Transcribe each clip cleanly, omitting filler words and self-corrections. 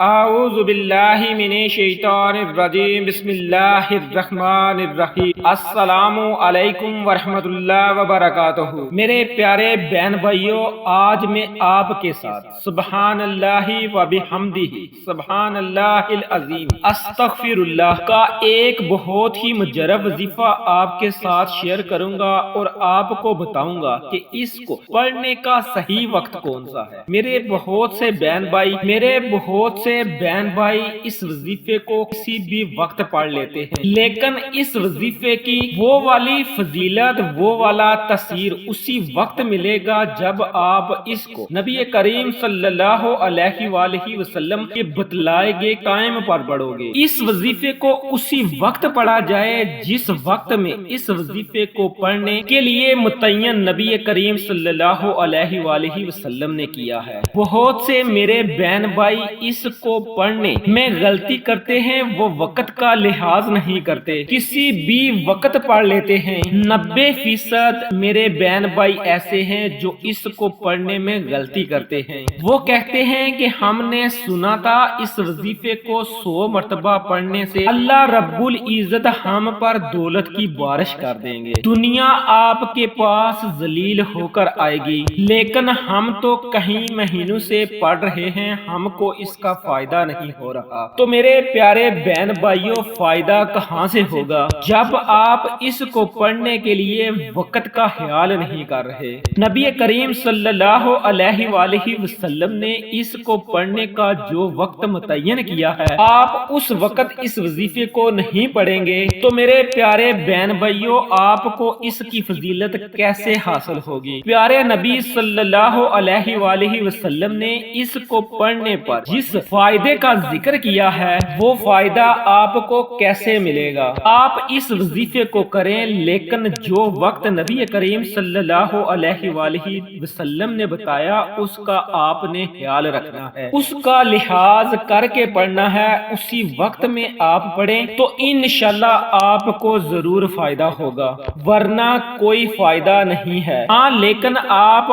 اعوذ باللہ من الشیطان الرجیم بسم اللہ الرحمن الرحیم السلام علیکم ورحمۃ اللہ وبرکاتہ۔ میرے پیارے بہن بھائیوں، آج میں آپ کے ساتھ سبحان اللہ و بحمدہ سبحان اللہ العظیم استغفر اللہ کا ایک بہت ہی مجرب وظیفہ آپ کے ساتھ شیئر کروں گا اور آپ کو بتاؤں گا کہ اس کو پڑھنے کا صحیح وقت کون سا ہے۔ میرے بہت سے بہن بھائی اس وظیفے کو کسی بھی وقت پڑھ لیتے ہیں، لیکن اس وظیفے کی وہ والی فضیلت، وہ والا تاثیر اسی وقت ملے گا جب آپ اس کو نبی کریم صلی اللہ علیہ وآلہ وسلم کے بتلائے گئے ٹائم پر پڑھو گے۔ اس وظیفے کو اسی وقت پڑھا جائے جس وقت میں اس وظیفے کو پڑھنے کے لیے متعین نبی کریم صلی اللہ علیہ وآلہ وسلم نے کیا ہے۔ بہت سے میرے بہن بھائی اس کو پڑھنے میں غلطی کرتے ہیں، وہ وقت کا لحاظ نہیں کرتے، کسی بھی وقت پڑھ لیتے ہیں۔ 90% میرے بہن بھائی ایسے ہیں جو اس کو پڑھنے میں غلطی کرتے ہیں۔ وہ کہتے ہیں کہ ہم نے سنا تھا اس وظیفے کو 100 مرتبہ پڑھنے سے اللہ رب العزت ہم پر دولت کی بارش کر دیں گے، دنیا آپ کے پاس ذلیل ہو کر آئے گی، لیکن ہم تو کہیں مہینوں سے پڑھ رہے ہیں، ہم کو اس کا فائدہ نہیں ہو رہا۔ تو میرے پیارے بہن بھائیوں، فائدہ کہاں سے ہوگا جب آپ اس کو پڑھنے کے لیے وقت کا خیال نہیں کر رہے۔ نبی کریم صلی اللہ علیہ وآلہ وسلم نے اس کو پڑھنے کا جو وقت متعین کیا ہے، آپ اس وقت اس وظیفے کو نہیں پڑھیں گے تو میرے پیارے بہن بھائیوں، آپ کو اس کی فضیلت کیسے حاصل ہوگی؟ پیارے نبی صلی اللہ علیہ وآلہ وسلم نے اس کو پڑھنے پر جس فائدے کا ذکر کیا ہے، وہ فائدہ آپ کو کیسے ملے گا؟ آپ اس وظیفے کو کریں، لیکن جو وقت نبی کریم صلی اللہ علیہ وآلہ وسلم نے بتایا اس کا آپ نے خیال رکھنا ہے، اس کا لحاظ کر کے پڑھنا ہے، اسی وقت میں آپ پڑھیں تو انشاءاللہ آپ کو ضرور فائدہ ہوگا، ورنہ کوئی فائدہ نہیں ہے۔ ہاں، لیکن آپ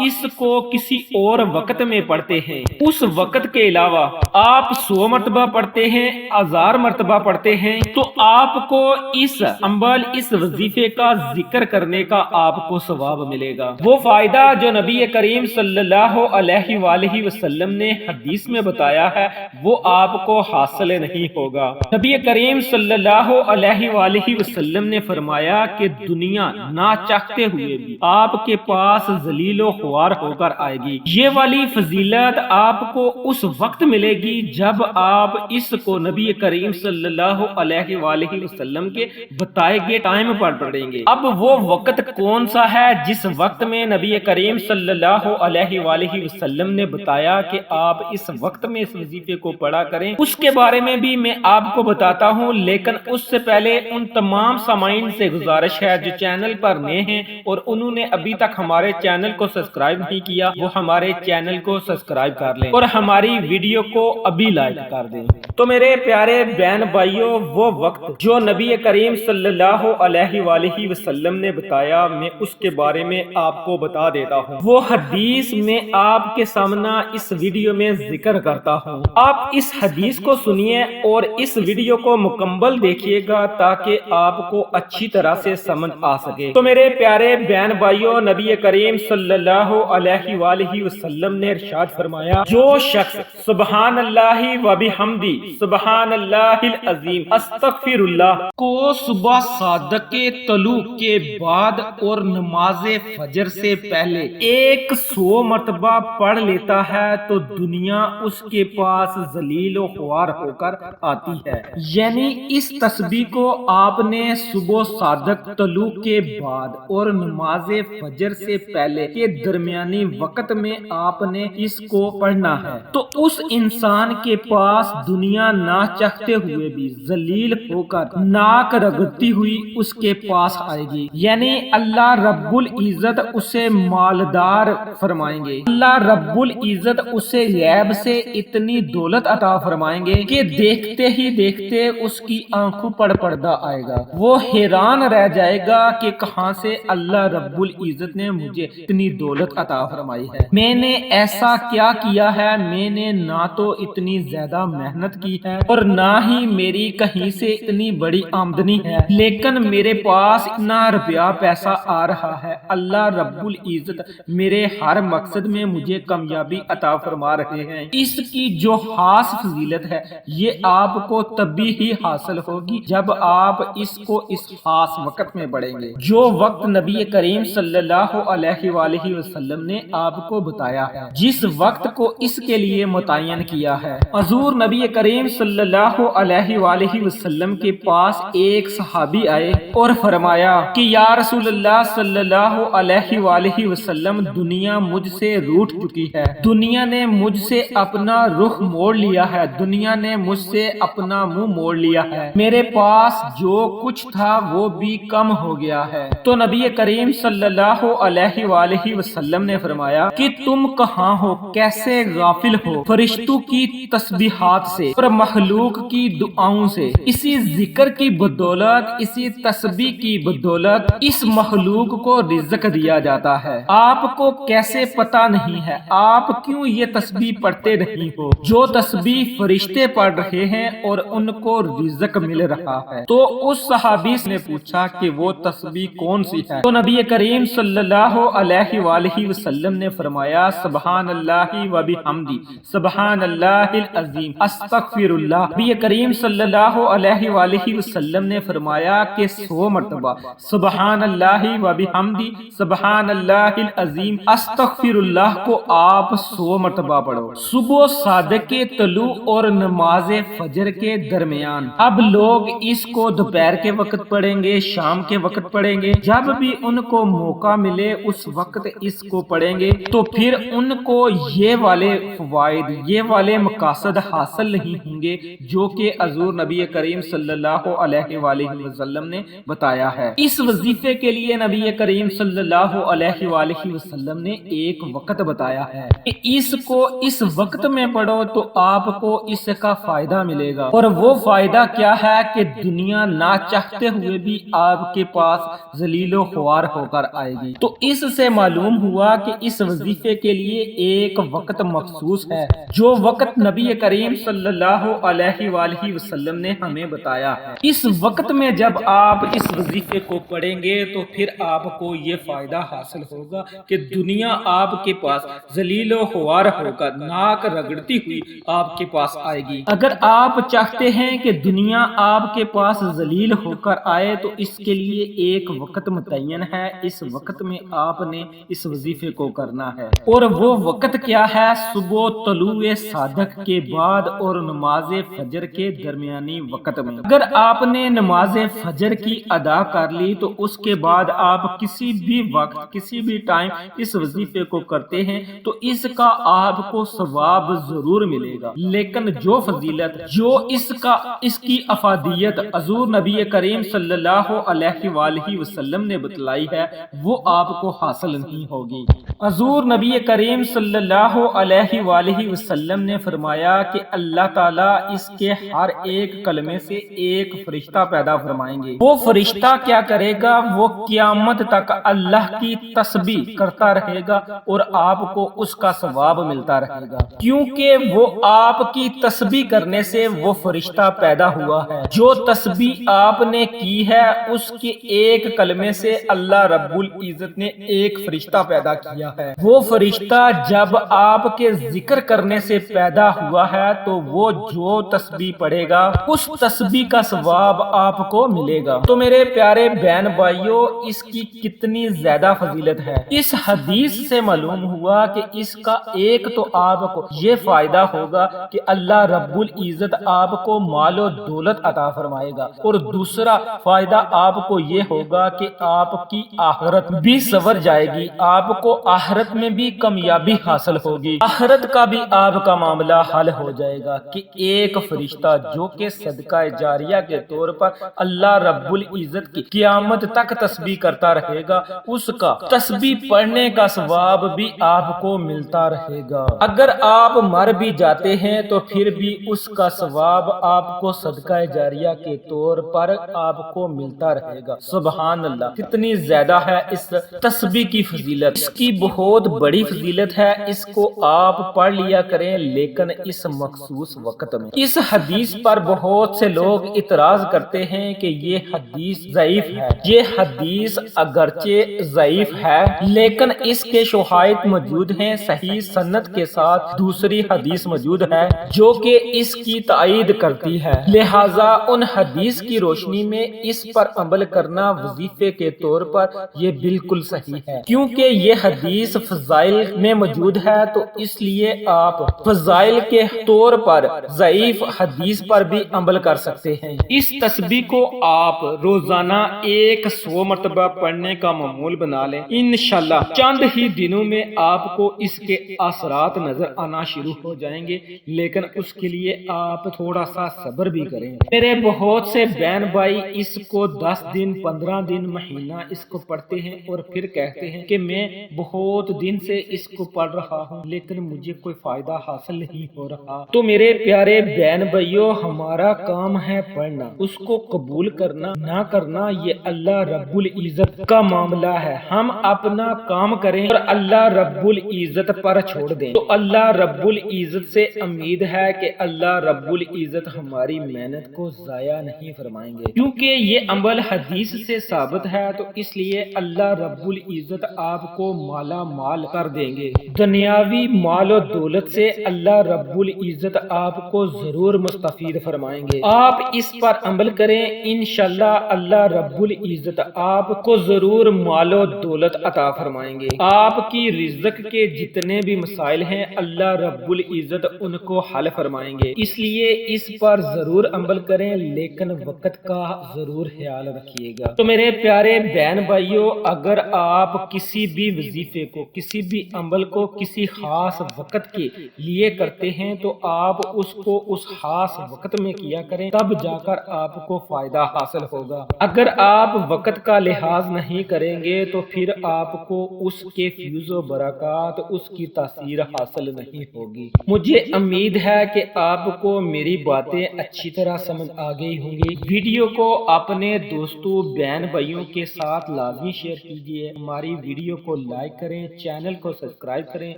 اس کو کسی اور وقت میں پڑھتے ہیں، اس وقت کے علاوہ آپ 100 مرتبہ پڑھتے ہیں، 1000 مرتبہ پڑھتے ہیں، تو آپ کو اس وظیفے کا ذکر کرنے کا آپ کو ثواب ملے گا۔ وہ فائدہ جو نبی کریم صلی اللہ علیہ وآلہ وسلم نے حدیث میں بتایا ہے، وہ آپ کو حاصل نہیں ہوگا۔ نبی کریم صلی اللہ علیہ وآلہ وسلم نے فرمایا کہ دنیا نہ چاہتے ہوئے بھی آپ کے پاس ذلیل و خوار ہو کر آئے گی۔ یہ والی فضیلت آپ کو اس وقت ملے گی جب آپ اس کو نبی کریم صلی اللہ علیہ وآلہ وسلم کے بتائے گئے ٹائم پر پڑھیں گے۔ اب وہ وقت کون سا ہے جس وقت میں نبی کریم صلی اللہ علیہ وآلہ وسلم نے بتایا کہ آپ اس وقت میں اس وظیفے کو پڑھا کریں، اس کے بارے میں بھی میں آپ کو بتاتا ہوں، لیکن اس سے پہلے ان تمام سامعین سے گزارش ہے جو چینل پر نئے ہیں اور انہوں نے ابھی تک ہمارے چینل کو سبسکرائب نہیں کیا، وہ ہمارے چینل کو سبسکرائب کر لیں اور ہماری ویڈیو کو ابھی لائک کر دیں۔ تو میرے پیارے بہن بھائیوں، وہ وقت جو نبی کریم صلی اللہ علیہ وآلہ وسلم نے بتایا، میں اس کے بارے میں آپ کو بتا دیتا ہوں۔ وہ حدیث میں آپ کے سامنے اس ویڈیو میں ذکر کرتا ہوں، آپ اس حدیث کو سنیے اور اس ویڈیو کو مکمل دیکھیے گا تاکہ آپ کو اچھی طرح سے سمجھ آ سکے۔ تو میرے پیارے بہن بھائیوں، نبی کریم صلی اللہ علیہ وآلہ وسلم نے ارشاد فرمایا، جو شخص سبحان اللہ و بحمدی سبحان اللہ العظیم استغفر اللہ کو صبح صادق طلوع کے بعد اور نماز فجر سے پہلے 100 مرتبہ پڑھ لیتا ہے تو دنیا اس کے پاس ذلیل و خوار ہو کر آتی ہے۔ یعنی اس تسبیح کو آپ نے صبح صادق طلوع کے بعد اور نماز فجر سے پہلے کے درمیانی وقت میں آپ نے اس کو پڑھنا ہے، تو اس انسان کے پاس دنیا نہ چاہتے ہوئے بھی ذلیل ہو کر ناک رگڑتی ہوئی اس کے پاس آئے گی، یعنی اللہ رب العزت اسے مالدار فرمائیں گے، اللہ رب العزت اسے غیب سے اتنی دولت عطا فرمائیں گے کہ دیکھتے ہی دیکھتے اس کی آنکھوں پر پردہ آئے گا، وہ حیران رہ جائے گا کہ کہاں سے اللہ رب العزت نے مجھے اتنی دولت عطا فرمائی ہے، میں نے ایسا کیا کیا ہے، میں نے نہ تو اتنی زیادہ محنت کی ہے اور نہ ہی میری کہیں سے اتنی بڑی آمدنی ہے، لیکن میرے پاس اتنا روپیہ پیسہ آ رہا ہے۔ اللہ رب العزت میرے ہر مقصد میں مجھے کامیابی عطا فرما رہے ہیں۔ اس کی جو خاص فضیلت ہے یہ آپ کو تبھی ہی حاصل ہوگی جب آپ اس کو اس خاص وقت میں پڑھیں گے، جو وقت نبی کریم صلی اللہ علیہ وآلہ وسلم نے آپ کو بتایا ہے، جس وقت کو اس کے لیے متعین کیا ہے۔ حضور نبی کریم صلی اللہ علیہ وآلہ وسلم کے پاس ایک صحابی آئے اور فرمایا کہ یا رسول اللہ صلی اللہ علیہ وآلہ وسلم، دنیا مجھ سے روٹھ چکی ہے، دنیا نے مجھ سے اپنا رخ موڑ لیا ہے، دنیا نے مجھ سے اپنا منہ موڑ لیا ہے، میرے پاس جو کچھ تھا وہ بھی کم ہو گیا ہے۔ تو نبی کریم صلی اللہ علیہ وآلہ وسلم نے فرمایا کہ تم کہاں ہو، کیسے غافل ہو فرشتوں کی تسبیحات سے اور مخلوق کی دعاؤں سے۔ اسی ذکر کی بدولت، اسی تسبیح کی بدولت اس مخلوق کو رزق دیا جاتا ہے۔ آپ کو کیسے پتہ نہیں ہے؟ آپ کیوں یہ تسبیح پڑھتے نہیں ہو جو تسبیح فرشتے پڑھ رہے ہیں اور ان کو رزق مل رہا ہے؟ تو اس صحابی نے پوچھا کہ وہ تسبیح کون سی ہے؟ تو نبی کریم صلی اللہ علیہ وآلہ وسلم نے فرمایا سبحان اللہ و بحمدی سبحان اللہ العظیم استغفر اللہ۔ نبی کریم صلی اللہ علیہ وآلہ وسلم نے فرمایا کہ 100 مرتبہ سبحان اللہ و بحمدی سبحان اللہ العظیم استغفر اللہ کو آپ 100 مرتبہ پڑھو، صبح صادق کے طلوع اور نماز فجر کے درمیان۔ اب لوگ اس کو دوپہر کے وقت پڑھیں گے، شام کے وقت پڑھیں گے، جب بھی ان کو موقع ملے اس وقت اس کو پڑھیں گے تو پھر ان کو یہ والے فوائد، یہ والے مقاصد حاصل نہیں ہوں گے جو کہ حضور نبی کریم صلی اللہ علیہ وآلہ وسلم نے بتایا ہے۔ اس وظیفے کے لیے نبی کریم صلی اللہ علیہ وآلہ وسلم نے ایک وقت بتایا ہے کہ اس کو اس وقت میں پڑھو تو آپ کو اس کا فائدہ ملے گا، اور وہ فائدہ کیا ہے کہ دنیا نہ چاہتے ہوئے بھی آپ کے پاس ذلیل و خوار ہو کر آئے گی۔ تو اس سے معلوم ہوا کہ اس وظیفے کے لیے ایک وقت مخصوص ہے، جو وقت نبی کریم صلی اللہ علیہ وآلہ وسلم نے ہمیں بتایا ہے۔ اس وقت میں جب آپ اس وظیفے کو پڑھیں گے تو پھر آپ کو یہ فائدہ حاصل ہوگا کہ دنیا آپ کے پاس ذلیل و خوار ہو کر ناک رگڑتی ہوئی آپ کے پاس آئے گی۔ اگر آپ چاہتے ہیں کہ دنیا آپ کے پاس ذلیل ہو کر آئے تو اس کے لیے ایک وقت متعین ہے، اس وقت میں آپ نے اس وظیفے کو کرنا ہے، اور وہ وقت کیا ہے؟ صبح طلوع صادق کے بعد اور نماز فجر کے درمیانی وقت میں۔ اگر آپ نے نماز فجر کی ادا کر لی تو اس کے بعد آپ کسی بھی وقت کسی بھی ٹائم اس وظیفے کو کرتے ہیں تو اس کا آپ کو ثواب ضرور ملے گا، لیکن جو فضیلت، جو اس کی افادیت حضور نبی کریم صلی اللہ علیہ وآلہ وسلم نے بتلائی ہے وہ آپ کو حاصل نہیں ہوگی۔ حضور نبی کریم صلی اللہ علیہ وآلہ وسلم نے فرمایا کہ اللہ تعالیٰ اس کے ہر ایک کلمے سے ایک فرشتہ پیدا فرمائیں گے۔ وہ فرشتہ کیا کرے گا؟ وہ قیامت تک اللہ کی تسبیح کرتا رہے گا اور آپ کو اس کا ثواب ملتا رہے گا، کیونکہ وہ آپ کی تسبیح کرنے سے وہ فرشتہ پیدا ہوا ہے۔ جو تسبیح آپ نے کی ہے اس کے ایک کلمے سے اللہ رب العزت نے ایک فرشتہ پیدا کیا ہے۔ وہ فرشتہ جب آپ کے ذکر کرنے سے پیدا ہوا ہے تو وہ جو تسبیح پڑھے گا اس تسبیح کا ثواب آپ کو ملے گا۔ تو میرے پیارے بہن بھائیوں، اس کی کتنی زیادہ فضیلت ہے۔ اس حدیث سے معلوم ہوا کہ اس کا ایک تو آپ کو یہ فائدہ ہوگا کہ اللہ رب العزت آپ کو مال و دولت عطا فرمائے گا، اور دوسرا فائدہ آپ کو یہ ہوگا کہ آپ کی آخرت بھی سنور جائے گی، آپ کو آخرت میں بھی کامیابی حاصل ہوگی، آخرت کا بھی آپ کا معاملہ حل ہو جائے گا کہ ایک فرشتہ جو کہ صدقہ جاریہ کے طور پر اللہ رب العزت کی قیامت تک تسبیح کرتا رہے گا، اس کا تسبیح پڑھنے کا ثواب بھی آپ کو ملتا رہے گا۔ اگر آپ مر بھی جاتے ہیں تو پھر بھی اس کا ثواب آپ کو صدقہ جاریہ کے طور پر آپ کو ملتا رہے گا۔ سبحان اللہ، کتنی زیادہ ہے اس تسبیح کی فضیلت، اس کی بہت بڑی فضیلت ہے۔ اس کو آپ پڑھ لیا کریں کریں لیکن اس مخصوص وقت میں۔ اس حدیث پر بہت سے لوگ اعتراض کرتے ہیں کہ یہ حدیث ضعیف ہے۔ یہ حدیث اگرچہ ضعیف ہے لیکن اس کے شواہد موجود ہیں، صحیح سند کے ساتھ دوسری حدیث موجود ہے جو کہ اس کی تائید کرتی ہے، لہٰذا ان حدیث کی روشنی میں اس پر عمل کرنا وظیفے کے طور پر یہ بالکل صحیح ہے۔ کیونکہ یہ حدیث فضائل میں موجود ہے تو اس لیے آپ فضائل کے طور پر ضعیف حدیث پر بھی عمل کر سکتے ہیں۔ اس تسبیح کو آپ روزانہ 100 مرتبہ پڑھنے کا معمول بنا لیں، انشاءاللہ چند ہی دنوں میں آپ کو اس کے اثرات نظر آنا شروع ہو جائیں گے، لیکن اس کے لیے آپ تھوڑا سا صبر بھی کریں۔ میرے بہت سے بہن بھائی اس کو 10 دن 15 دن مہینہ اس کو پڑھتے ہیں اور پھر کہتے ہیں کہ میں بہت دن سے اس کو پڑھ رہا ہوں لیکن مجھے کوئی فائدہ حاصل نہیں ہو رہا۔ تو میرے پیارے بہن بھائیوں، ہمارا کام ہے پڑھنا، اس کو قبول کرنا نہ کرنا یہ اللہ رب العزت کا معاملہ ہے۔ ہم اپنا کام کریں اور اللہ رب العزت پر چھوڑ دیں تو اللہ رب العزت سے امید ہے کہ اللہ رب العزت ہماری محنت کو ضائع نہیں فرمائیں گے، کیونکہ یہ عمل حدیث سے ثابت ہے تو اس لیے اللہ رب العزت آپ کو مالا مال کر دیں گے۔ دنیاوی مال و دولت سے اللہ رب العزت آپ کو ضرور مستفید فرمائیں گے۔ آپ اس پر عمل کریں، انشاءاللہ اللہ رب العزت آپ کو ضرور مال و دولت عطا فرمائیں گے۔ آپ کی رزق کے جتنے بھی مسائل ہیں اللہ رب العزت ان کو حل فرمائیں گے، اس لیے اس پر ضرور عمل کریں لیکن وقت کا ضرور خیال رکھیے گا۔ تو میرے پیارے بہن بھائیوں، اگر آپ کسی بھی وظیفے کو، کسی بھی عمل کو کسی خاص وقت کے لیے کرتے ہیں تو آپ اس کو اس خاص وقت میں کیا کریں، تب جا کر آپ کو فائدہ حاصل ہوگا۔ اگر آپ وقت کا لحاظ نہیں کریں گے تو پھر آپ کو اس کے فیض و برکات، اس کی تاثیر حاصل نہیں ہوگی۔ مجھے امید ہے کہ آپ کو میری باتیں اچھی طرح سمجھ آ گئی ہوں گی۔ ویڈیو کو اپنے دوستوں بہن بھائیوں کے ساتھ لازمی شیئر کیجیے، ہماری ویڈیو کو لائک کریں، چینل کو سبسکرائب کریں۔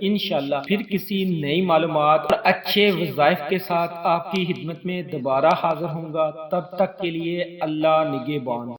انشاءاللہ پھر کسی نئی معلومات اور اچھے وظائف کے ساتھ آپ کی خدمت میں دوبارہ حاضر ہوں گا، تب تک کے لیے اللہ نگہبان۔